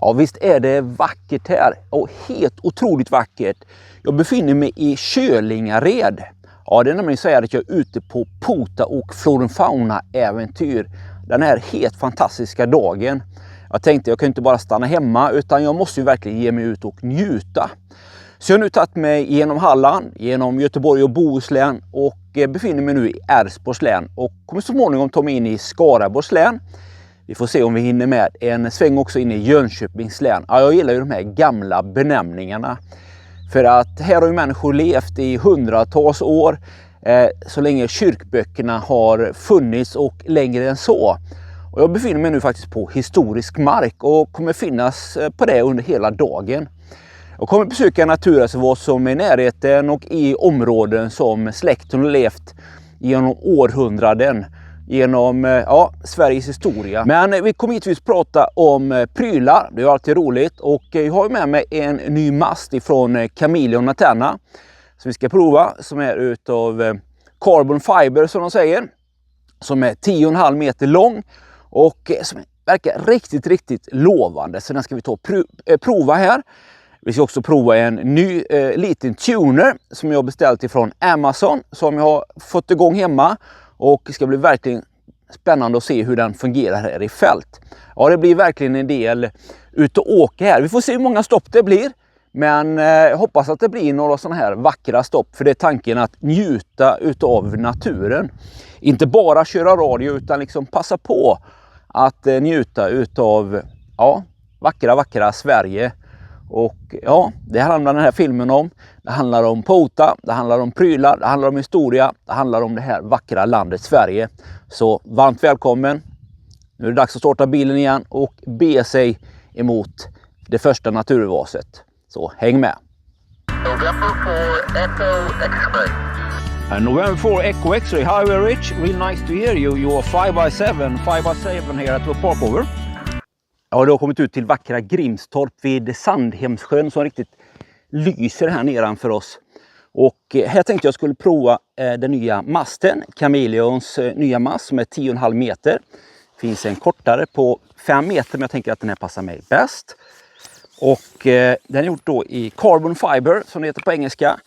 Ja, visst är det vackert här och helt otroligt vackert. Jag befinner mig i Kölingared. Ja, det är nämligen så här att jag är ute på Pota och flora och fauna-äventyr den här helt fantastiska dagen. Jag tänkte jag kan inte bara stanna hemma utan jag måste ju verkligen ge mig ut och njuta. Så jag har nu tagit mig genom Halland, genom Göteborg och Bohuslän och befinner mig nu i Älvsborgs län och kommer så småningom ta mig in i Skaraborgs län. Vi får se om vi hinner med en sväng också in i Jönköpings län. Ja, jag gillar ju de här gamla benämningarna. För att här har ju människor levt i hundratals år. Så länge kyrkböckerna har funnits och längre än så. Och jag befinner mig nu faktiskt på historisk mark och kommer finnas på det under hela dagen. Jag kommer besöka naturreservat som är i närheten och i områden som släkten har levt genom århundraden. Genom Sveriges historia. Men vi kommer givetvis prata om prylar. Det är alltid roligt. Och jag har med mig en ny mast ifrån Chameleon Antenna. Som vi ska prova. Som är utav carbon fiber som de säger. Som är 10,5 meter lång. Och som verkar riktigt lovande. Så den ska vi ta och prova här. Vi ska också prova en ny liten tuner. Som jag beställt ifrån Amazon. Som jag har fått igång hemma. Och det ska bli verkligen spännande att se hur den fungerar här i fält. Ja, det blir verkligen en del ut och åka här. Vi får se hur många stopp det blir. Men jag hoppas att det blir några sådana här vackra stopp. För det är tanken att njuta utav naturen. Inte bara köra radio utan liksom passa på att njuta utav vackra Sverige. Och ja, det handlar den här filmen om. Det handlar om Pota, det handlar om prylar, det handlar om historia, det handlar om det här vackra landet Sverige. Så varmt välkommen. Nu är det dags att starta bilen igen och be sig emot det första naturvaset. Så häng med. November 4 Echo X-ray, Highway Ridge, really nice to hear you. You are 5x7 here at the parkover. Ja, det har kommit ut till vackra Grimstorp vid Sandhemssjön som riktigt lyser här nedanför oss. Och här tänkte jag skulle prova den nya masten, Chameleons nya mast som är 10,5 meter. Det finns en kortare på 5 meter men jag tänker att den här passar mig bäst. Och den är gjort då i carbon fiber som det heter på engelska.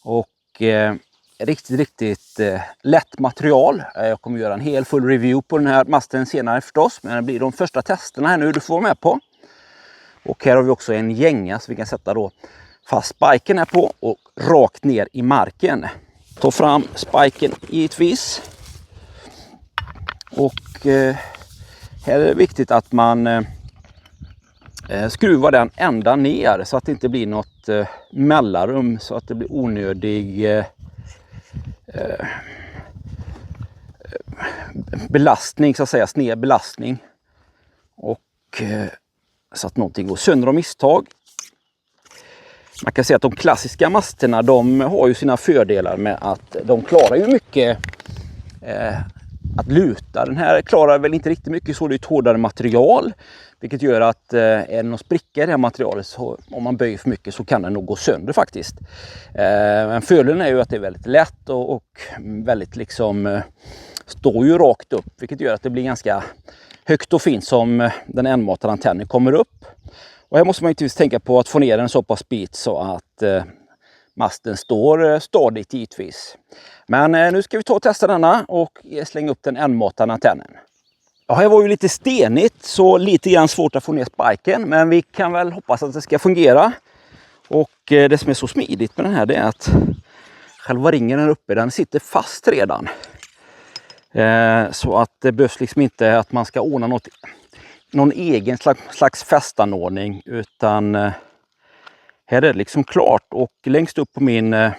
Och riktigt lätt material. Jag kommer göra en hel full review på den här masten senare förstås. Men det blir de första testerna här nu du får vara med på. Och här har vi också en gänga så vi kan sätta då fast spiken här på och rakt ner i marken. Ta fram spiken givetvis. Och här är det viktigt att man skruvar den ända ner så att det inte blir något mellanrum så att det blir onödig belastning så att säga, sned belastning och så att någonting går sönder av misstag. Man kan säga att de klassiska masterna de har ju sina fördelar med att de klarar ju mycket att luta. Den här klarar väl inte riktigt mycket så det är ett hårdare material. Vilket gör att är det någon spricka i det här materialet så om man böjer för mycket så kan den nog gå sönder faktiskt. Men fördelen är ju att det är väldigt lätt och väldigt liksom står ju rakt upp. Vilket gör att det blir ganska högt och fint som den enmatade antennen kommer upp. Och här måste man inte tänka på att få ner den så pass bit så att masten står stadigt givetvis. Men nu ska vi ta och testa denna och slänga upp den enmatade antennen. Ja, här var ju lite stenigt så lite grann svårt att få ner spiken. Men vi kan väl hoppas att det ska fungera. Och det som är så smidigt med den här det är att själva ringen här uppe den sitter fast redan. Så att det behövs liksom inte att man ska ordna någon egen slags fästanordning. Utan här är det liksom klart. Och längst upp på min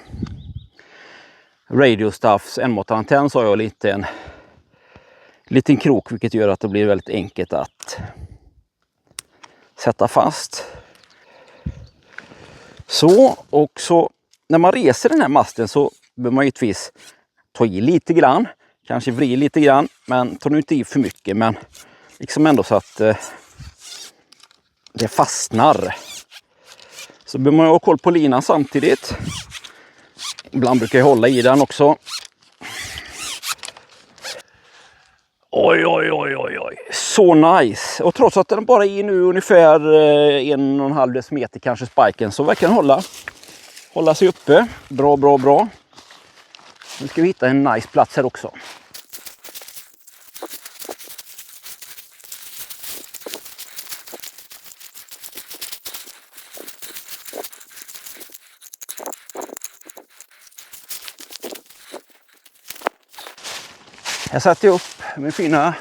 Radio Stuffs enmatade antenn så har jag en liten krok vilket gör att det blir väldigt enkelt att sätta fast. Så, och så när man reser den här masten så behöver man givetvis ta i lite grann. Kanske vrida lite grann, men ta nu inte i för mycket. Men liksom ändå så att det fastnar. Så behöver man ha koll på linan samtidigt. Ibland brukar jag hålla i den också. Oj. Så nice. Och trots att den bara är nu ungefär 1,5 decimeter kanske spiken, så verkar den hålla sig uppe. Bra, bra, bra. Nu ska vi hitta en nice plats här också. Här satte jag upp min fina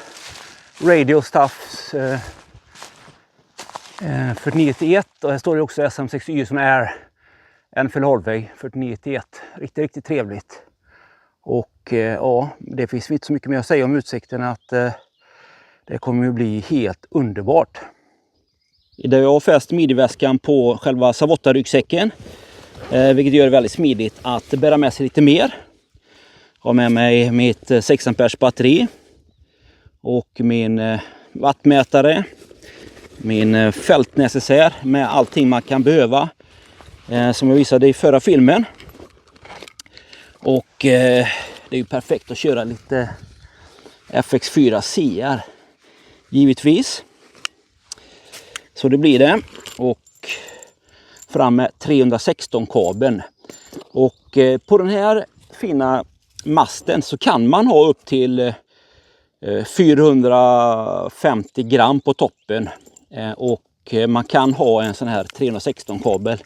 Radio Stuffs 49-1, och här står det också SM6Y som är en Holvey 49-1. Riktigt, riktigt trevligt. Och ja, det finns inte så mycket mer att säga om utsikten, att det kommer att bli helt underbart. Idag har jag fäst midjeväskan på själva Savotta-ryggsäcken, vilket gör det väldigt smidigt att bära med sig lite mer. Jag har med mig mitt 6 amperes batteri och min wattmätare, min fältnecessär med allting man kan behöva, som jag visade i förra filmen. Och det är ju perfekt att köra lite FX4 CR, givetvis. Så det blir det. Och fram med 316 kabeln. Och på den här fina masten så kan man ha upp till 450 gram på toppen. Och man kan ha en sån här 316 kabel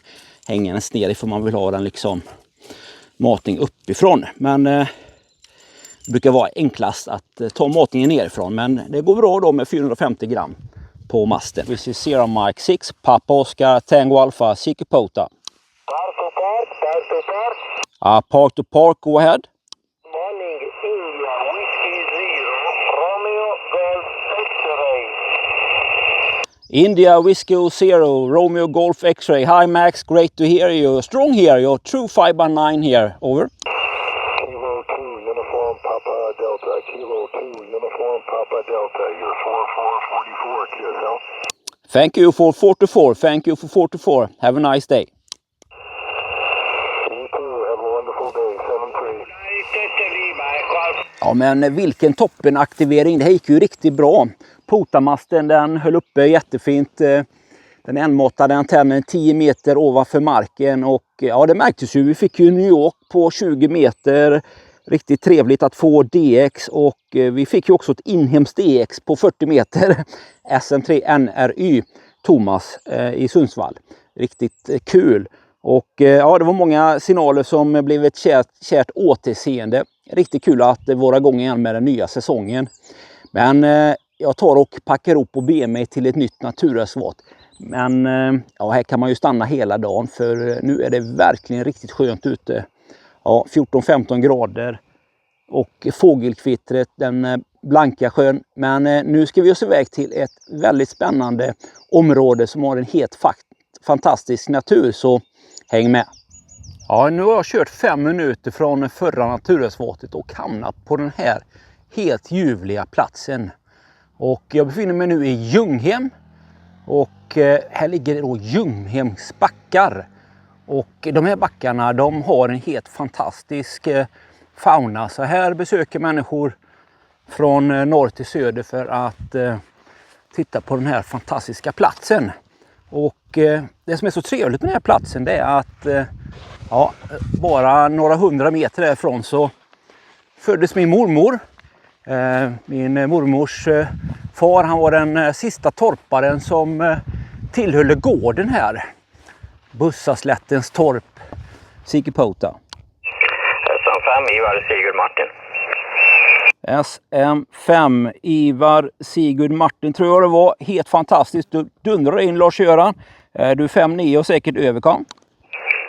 hängandes ner ifall man vill ha den liksom matning uppifrån. Men det brukar vara enklast att ta matningen nerifrån. Men det går bra då med 450 gram på masten. This is Sierra Mike 6, Papa Oscar Tango Alpha, Sikipota. Park to park, park to park. Park to park, go ahead. Morning, India, Whiskey 0, Romeo Golf X-ray. India Whiskey 0, Romeo Golf X-ray. Hi Max, great to hear you. Strong here, you're true 5x9 here, over. Kilo 2, Uniform Papa Delta. Kilo 2, Uniform Papa Delta. You're 4444, QSL. Thank you for 44, thank you for 44. Have a nice day. You too, have a wonderful day, 7-3. Ja, men vilken toppenaktivering, det här gick ju riktigt bra. Potamasten, den höll uppe jättefint. Den enmåttade antennen 10 meter ovanför marken, och ja, det märktes ju. Vi fick ju New York på 20 meter. Riktigt trevligt att få DX, och vi fick ju också ett inhemskt DX på 40 meter. SM3 NRY Thomas i Sundsvall. Riktigt kul. Och ja, det var många signaler som blev ett kärt återseende. Riktigt kul att vara igång igen med den nya säsongen. Men jag tar och packar upp och ber mig till ett nytt naturreservat. Men ja, här kan man ju stanna hela dagen, för nu är det verkligen riktigt skönt ute. Ja, 14-15 grader och fågelkvittret, den blanka sjön. Men nu ska vi oss iväg till ett väldigt spännande område som har en helt fantastisk natur, så häng med. Ja, nu har jag kört 5 minuter från förra naturreservatet och hamnat på den här helt ljuvliga platsen. Och jag befinner mig nu i Ljunghem, och här ligger det då Ljunghems backar. Och de här backarna, de har en helt fantastisk fauna. Så här besöker människor från norr till söder för att titta på den här fantastiska platsen. Och det som är så trevligt med den här platsen, det är att ja, bara några 100 meter därifrån så föddes min mormor. Min mormors far, han var den sista torparen som tillhörde gården här. Bussaslättens torp, Sikipota. SM5 Ivar Sigurd Martin. SM5 Ivar Sigurd Martin tror jag det var. Helt fantastiskt. Du dundrar in, Lars-Göran. Du är 5-9 och säkert överkom.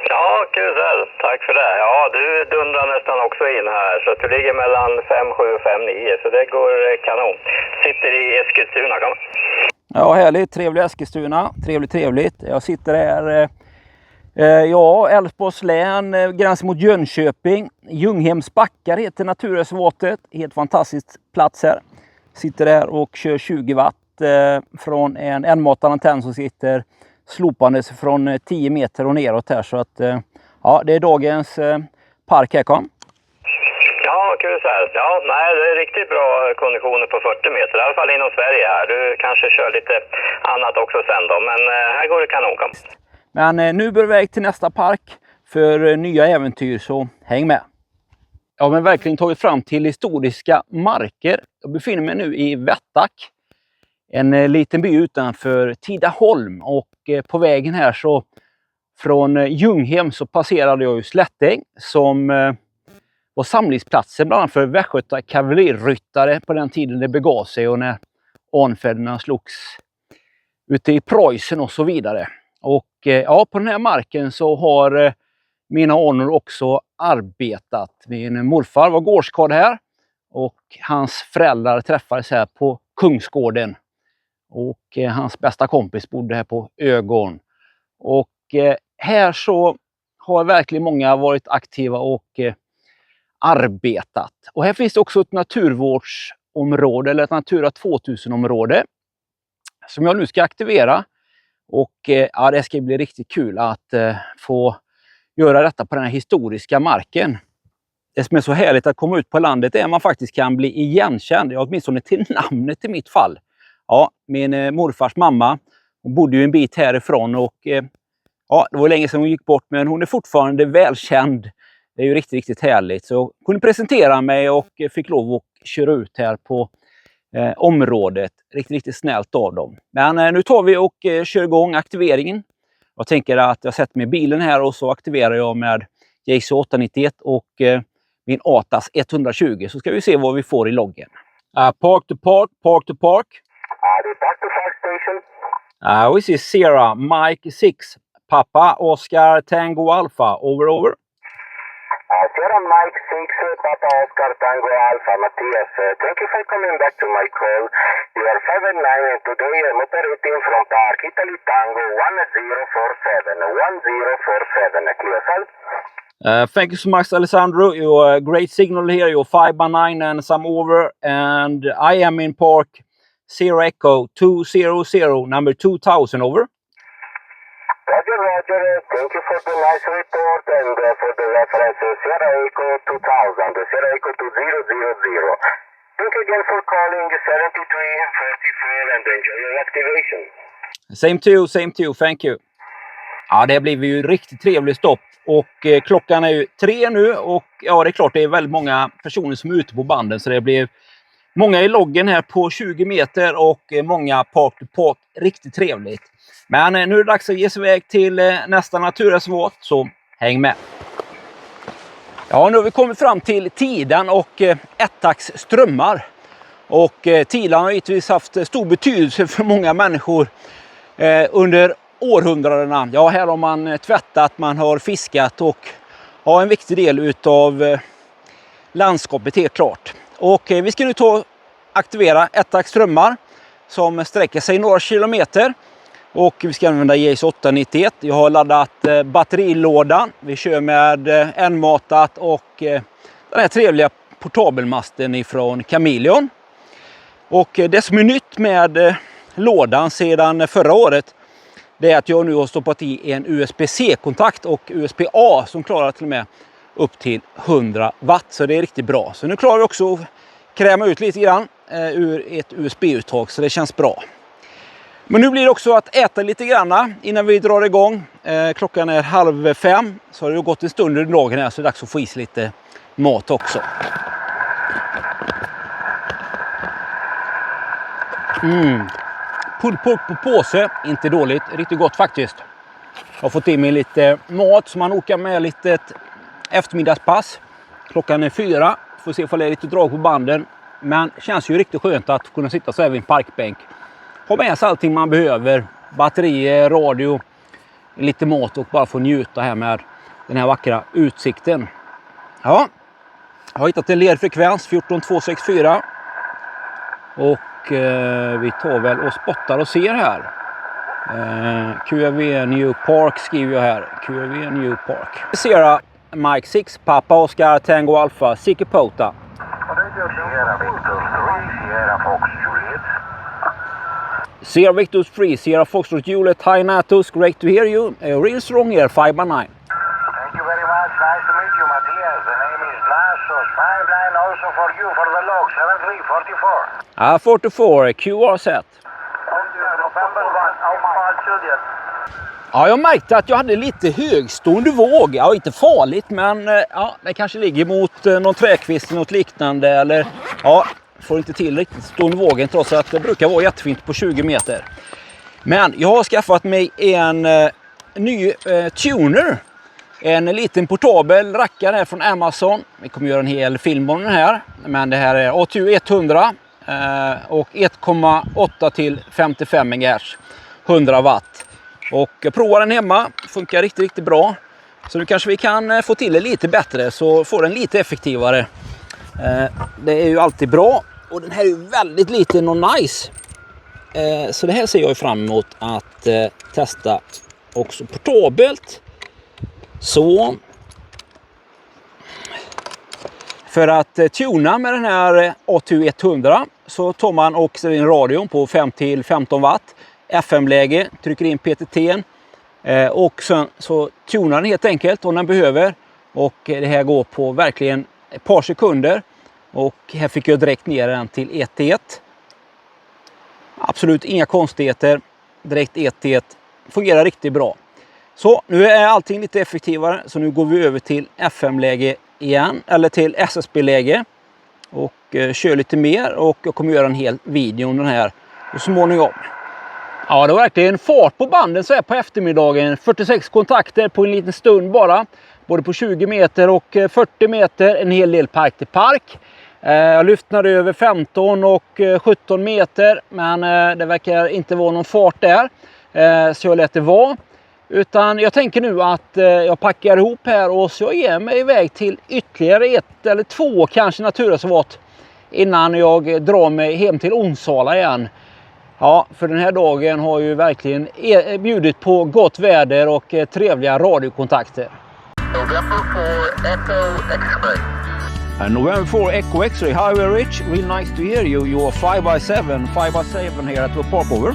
Ja, QSL. Tack för det. Ja, du dundrar nästan också in här. Så du ligger mellan 5-7 och 5-9. Så det går kanon. Sitter i Eskilstuna, kan man? Ja, härligt. Trevlig Eskilstuna. Trevligt. Jag sitter här... Ja, Älvsborgs län, gräns mot Jönköping. Ljunghems backar heter naturreservatet. Helt fantastisk plats här. Sitter där och kör 20 watt från en enmatad antenn som sitter slopandes från 10 meter och neråt här. Så att ja, det är dagens park här, kom. Ja, kul så här. Ja, nej, det är riktigt bra konditioner på 40 meter. I alla fall inom Sverige här. Du kanske kör lite annat också sen då. Men här går det kanon. Men nu bör vi väg till nästa park för nya äventyr, så häng med. Jag har verkligen tagit fram till historiska marker. Jag befinner mig nu i Vättak. En liten by utanför Tidaholm. Och på vägen här så från Ljunghem så passerade jag ju Slättäng som var samlingsplatsen bland annat för Västgöta kavalleriryttare på den tiden det begav sig och när anfäderna slogs ute i Preussen och så vidare. Och ja, på den här marken så har mina anor också arbetat. Min morfar var gårdskarl här och hans föräldrar träffades här på Kungsgården. Och hans bästa kompis bodde här på Ögården. Och här så har verkligen många varit aktiva och arbetat. Och här finns det också ett naturvårdsområde eller ett Natura 2000-område som jag nu ska aktivera. Och ja, det ska bli riktigt kul att få göra detta på den här historiska marken. Det som är så härligt att komma ut på landet är att man faktiskt kan bli igenkänd, åtminstone till namnet i mitt fall. Ja, min morfars mamma, hon bodde ju en bit härifrån och ja, det var länge sedan hon gick bort, men hon är fortfarande välkänd. Det är ju riktigt, riktigt härligt. Så jag kunde presentera mig och fick lov att köra ut här på området. Riktigt, riktigt snällt av dem. Men nu tar vi och kör igång aktiveringen. Jag tänker att jag sätter mig i bilen här och så aktiverar jag med JC 891 och min ATAS 120. Så ska vi se vad vi får i loggen. Park to park, park to park. Park to park station. We see Sierra, Mike 6, Papa, Oscar, Tango Alpha, over. Sierra Mike 6, Papa Oscar Tango Alpha, Matthias. Thank you for coming back to my call. You are 5-9 and today I'm operating from Park Italy Tango 1047. 1047, clear file? Thank you so much, Alessandro. You're a great signal here. You're 5-9 and some over. And I am in Park Sierra Echo 200, number 2000, over. Roger, Roger. Thank you for the nice report and for the reference Sierra Echo 2000, Sierra Echo 2000. Thank you again for calling 7344 and enjoy your activation. Same to you. Thank you. Ja, det blir ju riktigt trevligt stopp. Och klockan är ju 3 nu och ja, det är klart det är väldigt många personer som är ute på banden. Så det blir många i loggen här på 20 meter och många park to park. Riktigt trevligt. Men nu är det dags att ge sig iväg till nästa naturreservat, så häng med. Ja, nu har vi kommit fram till Tidan och Ättaks strömmar. Och Tidan har givetvis haft stor betydelse för många människor under århundradena. Ja, här har man tvättat, man har fiskat och har en viktig del utav landskapet helt klart. Och vi ska nu aktivera Ättaks strömmar som sträcker sig några kilometer. Och vi ska använda JS 891. Jag har laddat batterilådan. Vi kör med N-matat och den här trevliga portabelmasten ifrån Chameleon. Och det som är nytt med lådan sedan förra året, det är att jag nu har stoppat i en USB-C-kontakt och USB-A som klarar till och med upp till 100 watt. Så det är riktigt bra. Så nu klarar vi också att kräma ut lite grann ur ett USB-uttag, så det känns bra. Men nu blir det också att äta lite grann innan vi drar igång. Klockan är 4:30, så har det gått en stund under dagen här, så det är dags att få i sig lite mat också. Pullpurk på påse, inte dåligt, riktigt gott faktiskt. Jag har fått i mig lite mat som man åker med lite eftermiddagspass. Klockan är 4, får se om det är lite drag på banden. Men det känns ju riktigt skönt att kunna sitta så här vid en parkbänk. Ha med sig allting man behöver. Batterier, radio, lite mat och bara få njuta här med den här vackra utsikten. Ja, jag har hittat en ledfrekvens 14264. Och vi tar väl och spottar och ser här. QRV New Park skriver jag här. QRV New Park. Sierra Mike 6, Papa Oscar Tango Alpha, Sikipota. Sierra Victor 3, Sierra Foxtrot Juliet, hi Natus, great to hear you. Real strong here, 5-9. Thank you very much, nice to meet you, Matthias. The name is Nasus, 44, QR set. Ja, jag märkte att jag hade lite högstående våg. Ja, inte farligt, men ja, det kanske ligger mot någon trädkvist eller något liknande. Eller ja, får inte till riktigt stående vågen trots att det brukar vara jättefint på 20 meter. Men jag har skaffat mig en ny tuner. En liten portabel rackare här från Amazon. Vi kommer göra en hel film om den här. Men det här är ATU 100 och 1,8 till 55 MHz. 100 watt. Och jag provar den hemma. Funkar riktigt bra. Så nu kanske vi kan få till det lite bättre så får den lite effektivare. Det är ju alltid bra. Och den här är ju väldigt liten och nice. Så det här ser jag fram emot att testa också portabelt. Så. För att tuna med den här ATU 100 så tar man och sätter in radion på 5 till 15 watt. FM-läge, trycker in PTT och sen så tunar den helt enkelt om den behöver. Och det här går på verkligen ett par sekunder. Och här fick jag direkt ner den till 1-1. Absolut inga konstigheter. Direkt 1-1. Fungerar riktigt bra. Så nu är allting lite effektivare. Så nu går vi över till FM-läge igen. Eller till SSB-läge. Och kör lite mer. Och jag kommer göra en hel video om den här. Och småningom. Ja, det var verkligen fart på banden så här på eftermiddagen. 46 kontakter på en liten stund bara. Både på 20 meter och 40 meter. En hel del park till park. Jag lyftnade över 15 och 17 meter. Men det verkar inte vara någon fart där. Så jag lät det vara. Utan jag tänker nu att jag packar ihop här och så jag ger mig iväg till ytterligare 1 eller 2 kanske naturreservat. Innan jag drar mig hem till Onsala igen. Ja, för den här dagen har ju verkligen bjudit på gott väder och trevliga radiokontakter. November 4 Echo X-ray, Highway Ridge, real nice to hear you. You're 5x7 here at the Park over.